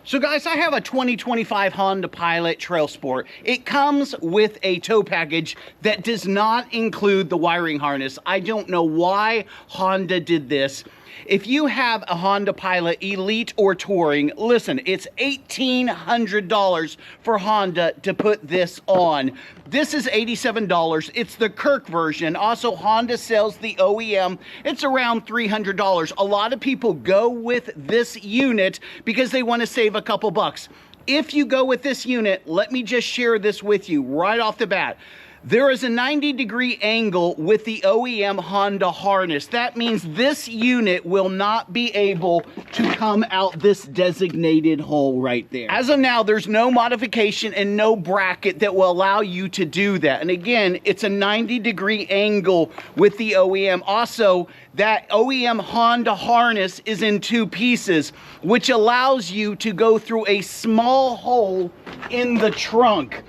So guys, I have a 2025 Honda Pilot Trail Sport. It comes with a tow package that does not include the wiring harness. I don't know why Honda did this. If you have a Honda Pilot Elite or Touring, listen, it's $1,800 for Honda to put this on. This is $87. It's the Curt version. Also, Honda sells the OEM. It's around $300. A lot of people go with this unit because they want to save a couple bucks. If you go with this unit, let me just share this with you right off the bat. There is a 90-degree angle with the OEM Honda harness. That means this unit will not be able to come out this designated hole right there. As of now, there's no modification and no bracket that will allow you to do that. And again, it's a 90-degree angle with the OEM. Also, that OEM Honda harness is in two pieces, which allows you to go through a small hole in the trunk.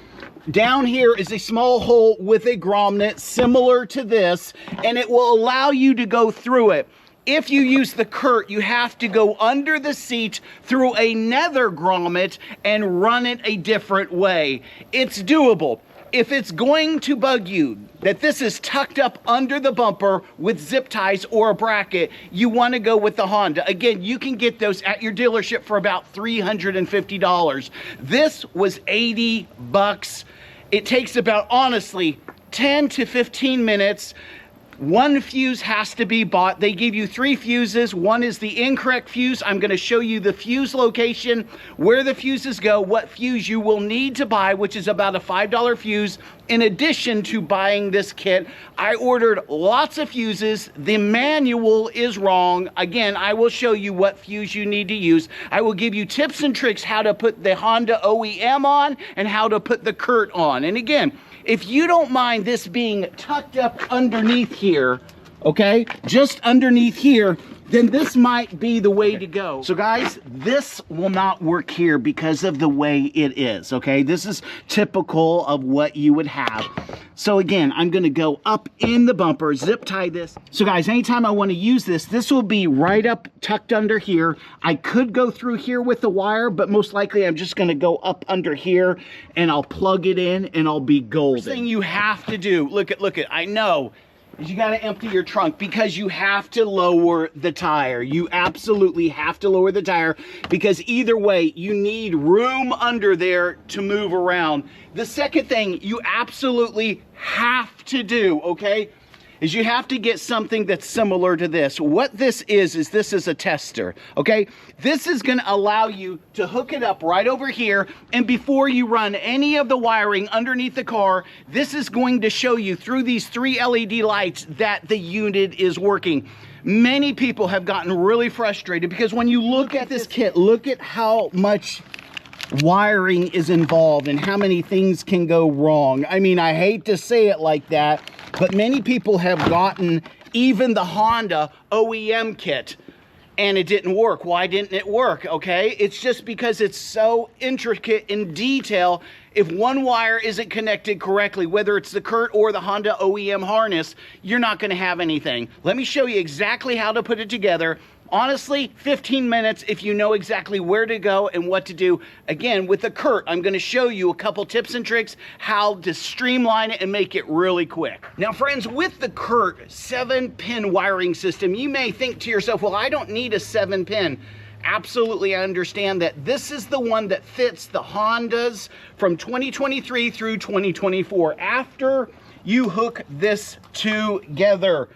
Down here is a small hole with a grommet similar to this, and it will allow you to go through it. If you use the Curt, you have to go under the seat through another grommet and run it a different way. It's doable. If it's going to bug you that this is tucked up under the bumper with zip ties or a bracket, you want to go with the Honda. Again, you can get those at your dealership for about $350. This was 80 bucks. It takes about, honestly, 10 to 15 minutes. One fuse has to be bought. They give you 3 fuses. One is the incorrect fuse. I'm going to show you the fuse location, where the fuses go, what fuse you will need to buy, which is about a $5 fuse. In addition to buying this kit, I ordered lots of fuses. The manual is wrong. Again, I will show you what fuse you need to use. I will give you tips and tricks how to put the Honda OEM on and how to put the Curt on. And again, if you don't mind this being tucked up underneath here, okay, just underneath here, then this might be the way to go. So guys, this will not work here because of the way it is, okay? This is typical of what you would have. So again, I'm gonna go up in the bumper, zip tie this. So guys, anytime I wanna use this, this will be right up tucked under here. I could go through here with the wire, but most likely I'm just gonna go up under here and I'll plug it in and I'll be golden. First thing you have to do, look at, I know, is you got to empty your trunk because you have to lower the tire. You absolutely have to lower the tire because either way, you need room under there to move around. The second thing you absolutely have to do, okay, is you have to get something that's similar to this. What this is this is a tester, okay? This is gonna allow you to hook it up right over here, and before you run any of the wiring underneath the car, this is going to show you through these 3 LED lights that the unit is working. Many people have gotten really frustrated because when you look at this kit, look at how much wiring is involved and how many things can go wrong. I mean, I hate to say it like that, but many people have gotten even the Honda OEM kit and it didn't work. Why didn't it work? Okay, it's just because it's so intricate in detail. If one wire isn't connected correctly, whether it's the Curt or the Honda OEM harness, you're not going to have anything. Let me show you exactly how to put it together. Honestly, 15 minutes if you know exactly where to go and what to do. Again, with the Curt, I'm going to show you a couple tips and tricks how to streamline it and make it really quick. Now friends, with the Curt 7-pin wiring system, you may think to yourself, well, I don't need a 7-pin. Absolutely, I understand that. This is the one that fits the Hondas from 2023 through 2024. After you hook this together,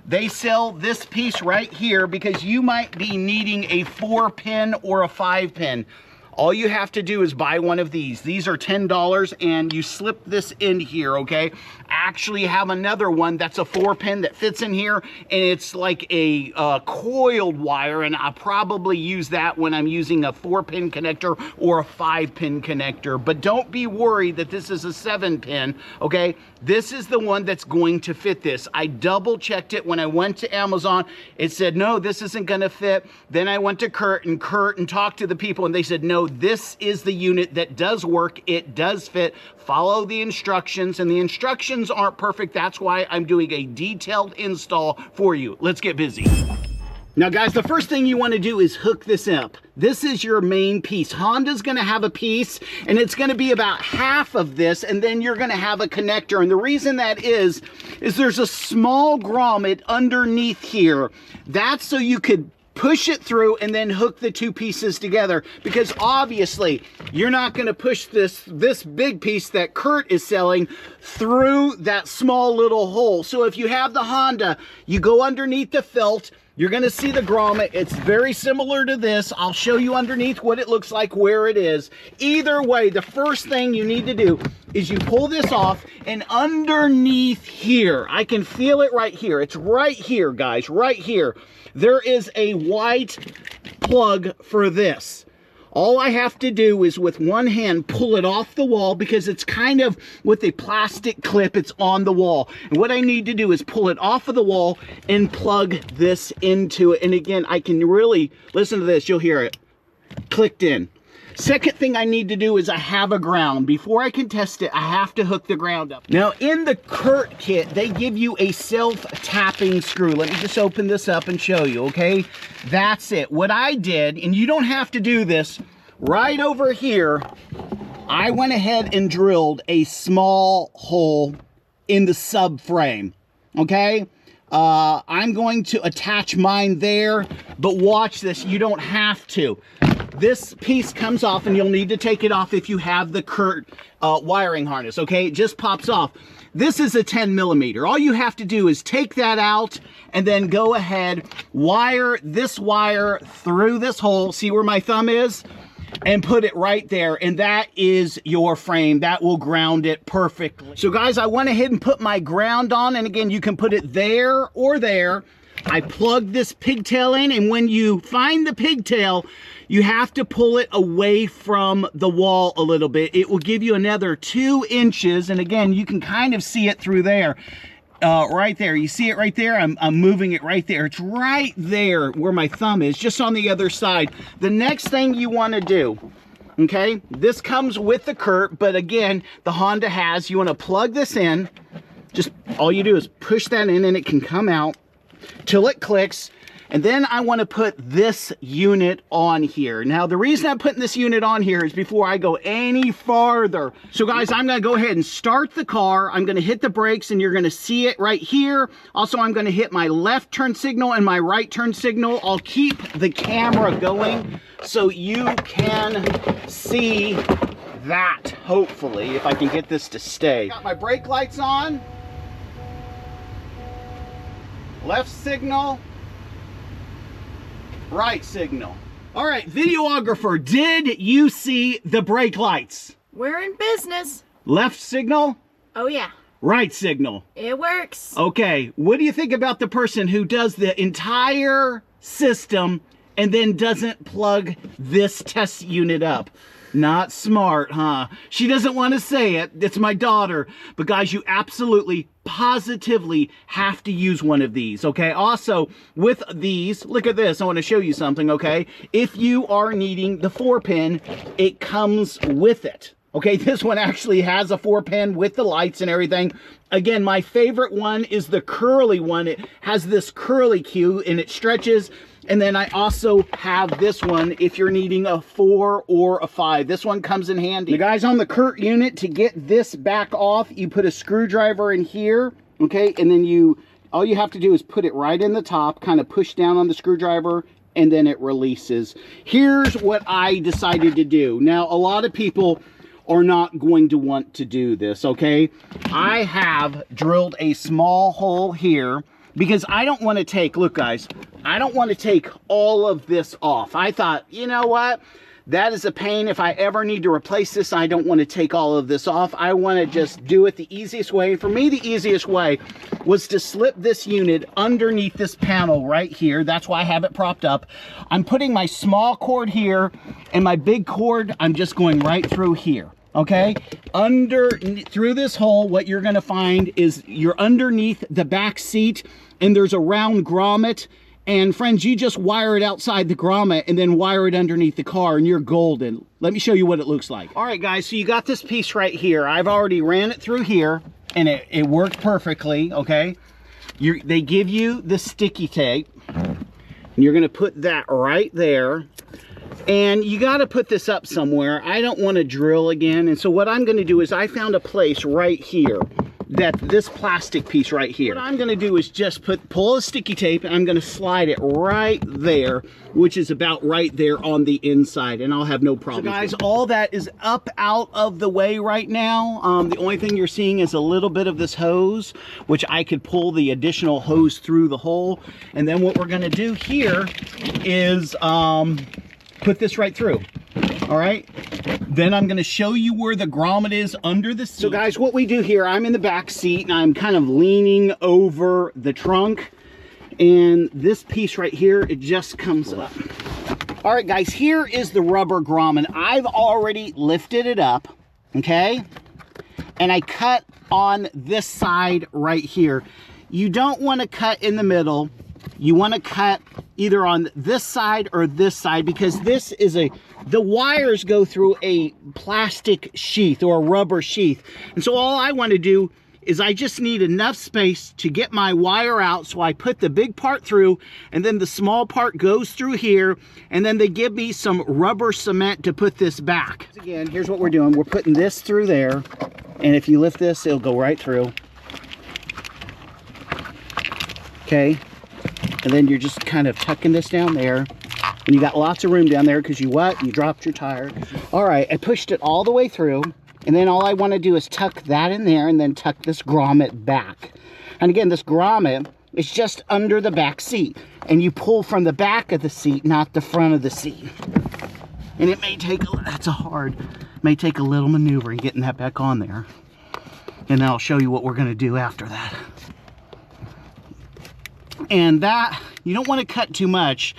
they sell this piece right here because you might be needing a 4-pin or a 5-pin. All you have to do is buy one of these. These are $10 and you slip this in here, okay? I actually have another one that's a 4-pin that fits in here and it's like a coiled wire, and I probably use that when I'm using a 4-pin connector or a 5-pin connector. But don't be worried that this is a 7-pin, okay? This is the one that's going to fit this. I double checked it when I went to Amazon. It said, no, this isn't gonna fit. Then I went to Curt and talked to the people and they said, no, this is the unit that does work. It does fit. Follow the instructions, and the instructions aren't perfect. That's why I'm doing a detailed install for you. Let's get busy. Now guys, the first thing you want to do is hook this up. This is your main piece. Honda's going to have a piece, and it's going to be about half of this, and then you're going to have a connector. And the reason that is there's a small grommet underneath here. That's so you could push it through and then hook the two pieces together, because obviously you're not going to push this big piece that Curt is selling through that small little hole. So if you have the Honda, you go underneath the felt, you're going to see the grommet. It's very similar to this. I'll show you underneath what it looks like, where it is. Either way, the first thing you need to do is you pull this off, and underneath here, I can feel it right here. It's right here, guys, right here. There is a white plug for this. All I have to do is with one hand pull it off the wall, because it's kind of with a plastic clip, it's on the wall. And what I need to do is pull it off of the wall and plug this into it. And again, I can really, listen to this, you'll hear it, clicked in. Second thing I need to do is I have a ground. Before I can test it, I have to hook the ground up. Now in the Curt kit, they give you a self-tapping screw. Let me just open this up and show you, okay? That's it. What I did, and you don't have to do this, right over here, I went ahead and drilled a small hole in the subframe, okay? I'm going to attach mine there, but watch this, you don't have to. This piece comes off, and you'll need to take it off if you have the Curt wiring harness, okay? It just pops off. This is a 10 millimeter. All you have to do is take that out and then go ahead, wire this wire through this hole, see where my thumb is? And put it right there, and that is your frame. That will ground it perfectly. So guys, I went ahead and put my ground on, and again, you can put it there or there. I plugged this pigtail in, and when you find the pigtail, you have to pull it away from the wall a little bit. It will give you another 2 inches, and again, you can kind of see it through there. Right there, you see it right there? I'm moving it right there. It's right there where my thumb is, just on the other side. The next thing you want to do, okay, this comes with the Curt, but again, the Honda has, you want to plug this in. Just all you do is push that in, and it can come out till it clicks. And then I want to put this unit on here. Now, the reason I'm putting this unit on here is before I go any farther. So guys, I'm going to go ahead and start the car. I'm going to hit the brakes, and you're going to see it right here. Also, I'm going to hit my left turn signal and my right turn signal. I'll keep the camera going so you can see that, hopefully, if I can get this to stay. Got my brake lights on. Left signal. Right signal. All right, videographer, did you see the brake lights? We're in business. Left signal? Oh yeah. Right signal? It works. Okay, what do you think about the person who does the entire system and then doesn't plug this test unit up? Not smart, huh? She doesn't want to say it. It's my daughter. But guys, you absolutely, positively have to use one of these, okay? Also, with these, look at this. I want to show you something, okay? If you are needing the 4-pin, it comes with it. Okay, this one actually has a 4-pin with the lights and everything. Again, my favorite one is the curly one. It has this curly cue, and it stretches. And then I also have this one if you're needing a 4 or a 5. This one comes in handy. The guys, on the Curt unit, to get this back off, you put a screwdriver in here, okay? And then all you have to do is put it right in the top, kind of push down on the screwdriver, and then it releases. Here's what I decided to do. Now, a lot of people are not going to want to do this, okay? I have drilled a small hole here because I don't want to take, look guys, I don't want to take all of this off. I thought, you know what? That is a pain. If I ever need to replace this, I don't want to take all of this off. I want to just do it the easiest way. For me, the easiest way was to slip this unit underneath this panel right here. That's why I have it propped up. I'm putting my small cord here, and my big cord, I'm just going right through here. Okay, through this hole, what you're going to find is you're underneath the back seat, and there's a round grommet. And friends, you just wire it outside the grommet and then wire it underneath the car, and you're golden. Let me show you what it looks like. All right, guys, so you got this piece right here. I've already ran it through here, and it worked perfectly, okay? They give you the sticky tape. And you're gonna put that right there. And you gotta put this up somewhere. I don't wanna drill again. And so what I'm gonna do is I found a place right here, that this plastic piece right here. What I'm gonna do is just pull a sticky tape and I'm gonna slide it right there, which is about right there on the inside, and I'll have no problem. So guys, all that is up out of the way right now. The only thing you're seeing is a little bit of this hose, which I could pull the additional hose through the hole. And then what we're gonna do here is put this right through. All right, then I'm going to show you where the grommet is under the seat. So guys, what we do here, I'm in the back seat and I'm kind of leaning over the trunk, and this piece right here, it just comes up. All right guys, here is the rubber grommet. I've already lifted it up, okay, and I cut on this side right here. You don't want to cut in the middle. You want to cut either on this side or this side, because this is the wires go through a plastic sheath or a rubber sheath. And so all I want to do is I just need enough space to get my wire out. So I put the big part through, and then the small part goes through here, and then they give me some rubber cement to put this back. Again, here's what we're doing. We're putting this through there, and if you lift this, it'll go right through. Okay. And then you're just kind of tucking this down there. And you got lots of room down there because you dropped your tire. All right, I pushed it all the way through. And then all I want to do is tuck that in there and then tuck this grommet back. And again, this grommet is just under the back seat. And you pull from the back of the seat, not the front of the seat. And it may take, may take a little maneuvering getting that back on there. And then I'll show you what we're going to do after that. And that, you don't want to cut too much.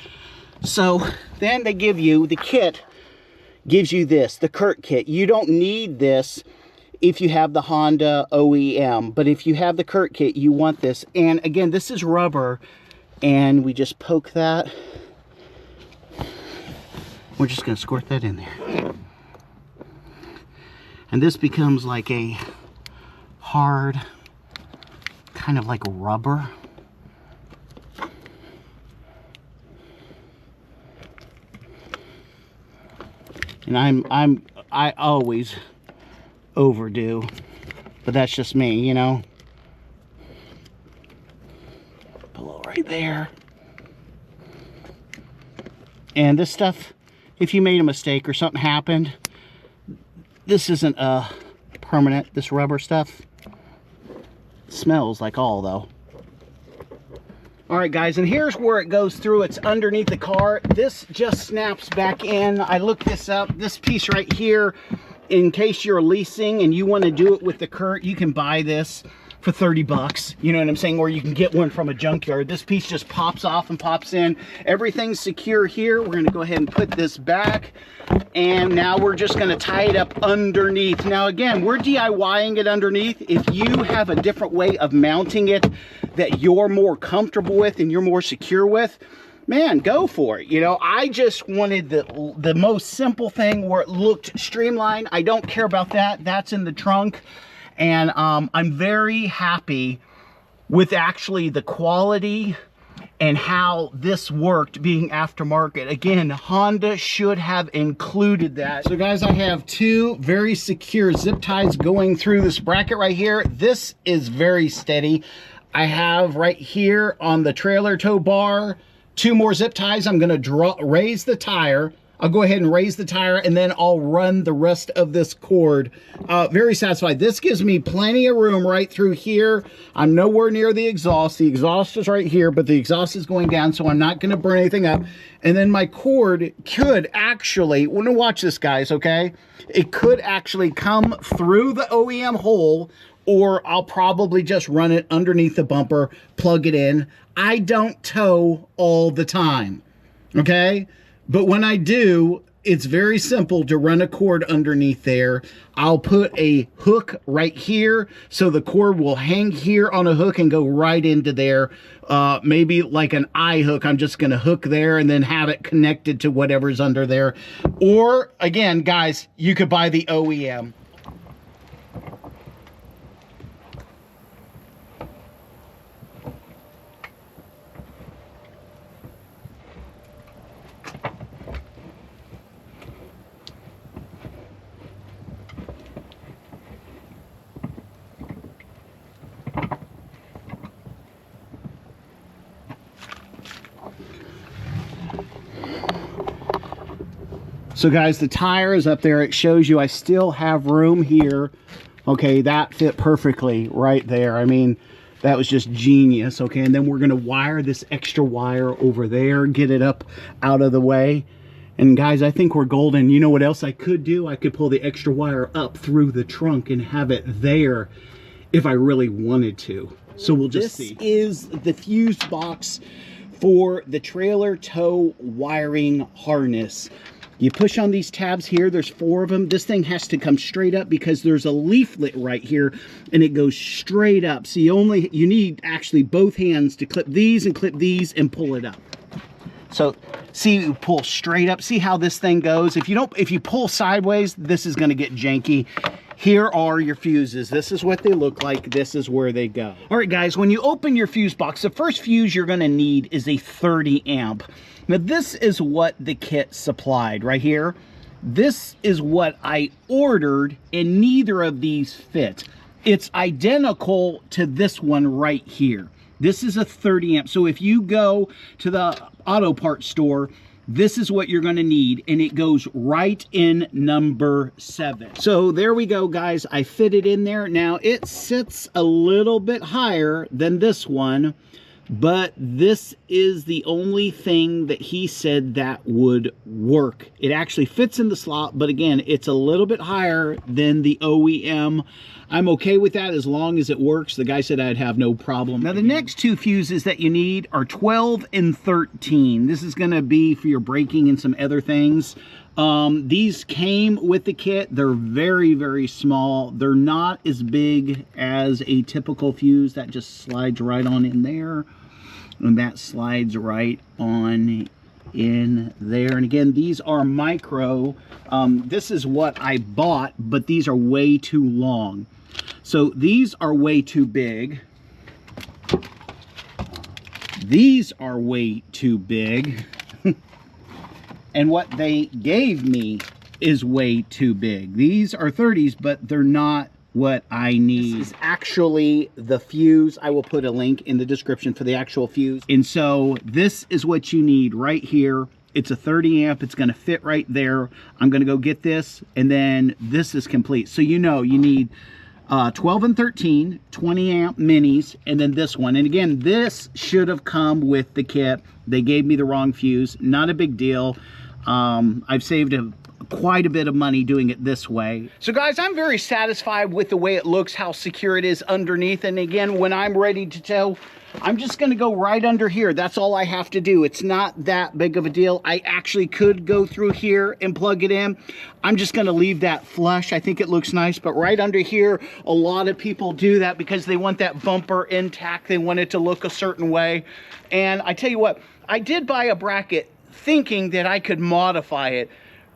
So then they give you, the kit gives you this, the Curt kit. You don't need this if you have the Honda OEM, but if you have the Curt kit, you want this. And again, this is rubber, and we just poke that. We're just going to squirt that in there. And this becomes like a hard, kind of like rubber. And I always overdo, but that's just me, you know. Below right there. And this stuff, if you made a mistake or something happened, this isn't permanent, this rubber stuff. It smells like all though. All right guys, and here's where it goes through. It's underneath the car. This just snaps back in. I looked this up. This piece right here, in case you're leasing and you want to do it with the Curt, you can buy this for 30 bucks. You know what I'm saying? Or you can get one from a junkyard. This piece just pops off and pops in. Everything's secure here. We're going to go ahead and put this back. And now we're just going to tie it up underneath. Now again, we're DIYing it underneath. If you have a different way of mounting it that you're more comfortable with and you're more secure with, man, go for it. You know, I just wanted the most simple thing where it looked streamlined. I don't care about that. That's in the trunk. And I'm very happy with actually the quality and how this worked being aftermarket. Again, Honda should have included that. So guys, I have two very secure zip ties going through this bracket right here. This is very steady. I have right here on the trailer tow bar, two more zip ties. I'm gonna raise the tire. I'll go ahead and raise the tire, and then I'll run the rest of this cord. Very satisfied. This gives me plenty of room right through here. I'm nowhere near the exhaust. The exhaust is right here, but the exhaust is going down, so I'm not going to burn anything up. And then my cord could actually, we're going to watch this, guys, okay? It could actually come through the OEM hole, or I'll probably just run it underneath the bumper, plug it in. I don't tow all the time, okay? But when I do, it's very simple to run a cord underneath there. I'll put a hook right here, so the cord will hang here on a hook and go right into there. Maybe like an eye hook, I'm just gonna hook there and then have it connected to whatever's under there. Or, again, guys, you could buy the OEM. So guys, the tire is up there. It shows you I still have room here. Okay, that fit perfectly right there. I mean, that was just genius. Okay, and then we're gonna wire this extra wire over there, get it up out of the way. And guys, I think we're golden. You know what else I could do? I could pull the extra wire up through the trunk and have it there if I really wanted to. So we'll just see. This is the fuse box for the trailer tow wiring harness. You push on these tabs here, there's 4 of them. This thing has to come straight up because there's a leaflet right here and it goes straight up. So you need actually both hands to clip these and pull it up. So see, you pull straight up. See how this thing goes? If you pull sideways, this is gonna get janky. Here are your fuses. This is what they look like. This is where they go. All right, guys, when you open your fuse box, the first fuse you're gonna need is a 30 amp. Now, this is what the kit supplied right here. This is what I ordered, and neither of these fit. It's identical to this one right here. This is a 30 amp. So if you go to the auto parts store, this is what you're going to need, and it goes right in number 7. So there we go, guys. I fit it in there. Now it sits a little bit higher than this one, but this is the only thing that he said that would work. It actually fits in the slot, but again, it's a little bit higher than the OEM. I'm okay with that as long as it works. The guy said I'd have no problem. Now the next 2 fuses that you need are 12 and 13. This is gonna be for your braking and some other things. These came with the kit. They're very, very small. They're not as big as a typical fuse. That just slides right on in there. And that slides right on in there. And again, these are micro. This is what I bought, but these are way too long. So these are way too big. These are way too big. And what they gave me is way too big. These are 30s, but they're not what I need. This is actually the fuse. I will put a link in the description for the actual fuse. And so this is what you need right here. It's a 30 amp. It's going to fit right there. I'm going to go get this, and then this is complete. So you know you need 12 and 13, 20 amp minis, and then this one. And again, this should have come with the kit. They gave me the wrong fuse. Not a big deal. I've saved quite a bit of money doing it this way. So guys, I'm very satisfied with the way it looks, how secure it is underneath. And again, when I'm ready to tow, I'm just going to go right under here. That's all I have to do. It's not that big of a deal. I actually could go through here and plug it in. I'm just going to leave that flush. I think it looks nice, but right under here, a lot of people do that because they want that bumper intact. They want it to look a certain way. And I tell you what, I did buy a bracket thinking that I could modify it.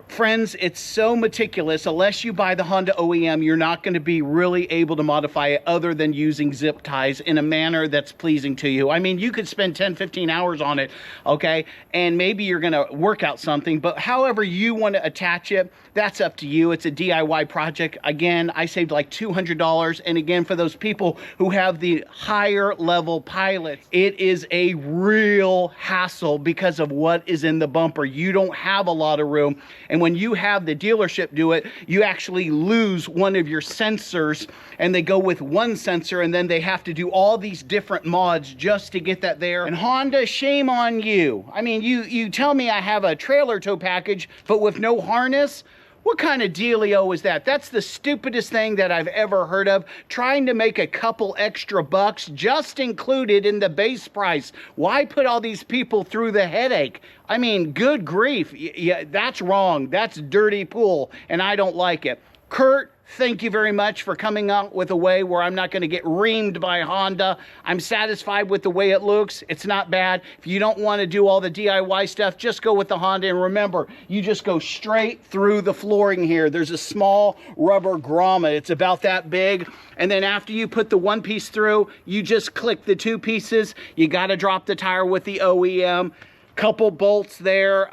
Friends, it's so meticulous. Unless you buy the Honda OEM, you're not going to be really able to modify it other than using zip ties in a manner that's pleasing to you. I mean, you could spend 10, 15 hours on it, okay? And maybe you're going to work out something, but however you want to attach it, that's up to you. It's a DIY project. Again, I saved like $200. And again, for those people who have the higher level pilots, it is a real hassle because of what is in the bumper. You don't have a lot of room. And when you have the dealership do it, you actually lose one of your sensors, and they go with one sensor, and then they have to do all these different mods just to get that there. And Honda, shame on you. I mean, you tell me I have a trailer tow package, but with no harness? What kind of dealio is that? That's the stupidest thing that I've ever heard of. Trying to make a couple extra bucks just included in the base price. Why put all these people through the headache? I mean, good grief. Yeah, that's wrong. That's dirty pool, and I don't like it. Curt, thank you very much for coming out with a way where I'm not going to get reamed by Honda. I'm satisfied with the way it looks. It's not bad. If you don't want to do all the DIY stuff, just go with the Honda. And remember, you just go straight through the flooring here. There's a small rubber grommet. It's about that big. And then after you put the one piece through, you just click the 2 pieces. You got to drop the tire with the OEM. Couple bolts there.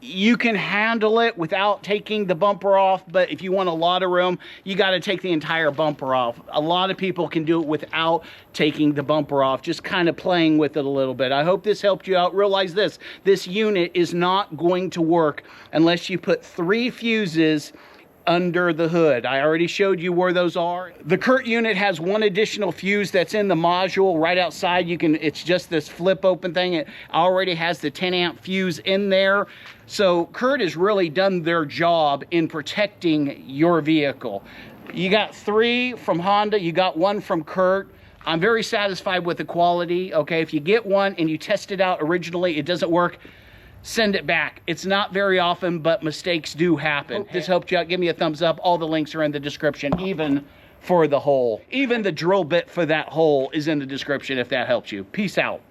You can handle it without taking the bumper off, but if you want a lot of room, you got to take the entire bumper off. A lot of people can do it without taking the bumper off, just kind of playing with it a little bit. I hope this helped you out. Realize this unit is not going to work unless you put 3 fuses under the hood. I already showed you where those are. The Curt unit has 1 additional fuse that's in the module right outside. It's just this flip open thing. It already has the 10 amp fuse in there. So Curt has really done their job in protecting your vehicle. You got 3 from Honda, you got 1 from Curt. I'm very satisfied with the quality. Okay, if you get one and you test it out originally, it doesn't work, send it back. It's not very often, but mistakes do happen. This helped you out. Give me a thumbs up. All the links are in the description, even for the hole. Even the drill bit for that hole is in the description if that helps you. Peace out.